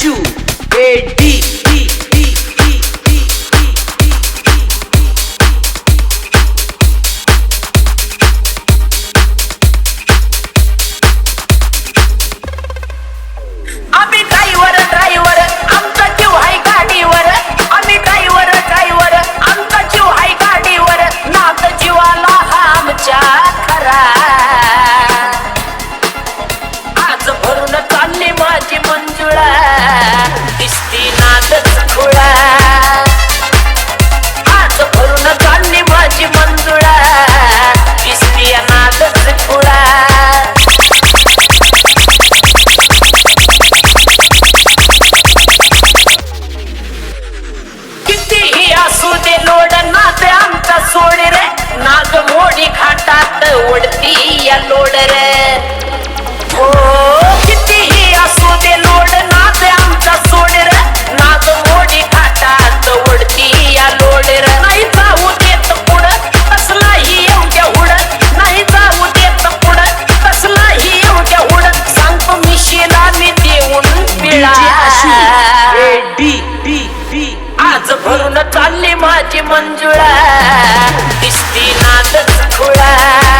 Chu A D सोड रे नाग मोडी खाटात ओढती या लोड रे हो कितीही असू दे लोड नाग आमचा सोड रे नाग मोडी खाटात ओढती या लोड रे नाही जाऊ देत पुढं कसलाही एवढ्या उडत नाही जाऊ देत पुढं कसलाही एवढ्या उडत सांगतो मिशीला मी देऊन पिळा आज भरून चालली माझी मंजुळा दिसती नादच खुळा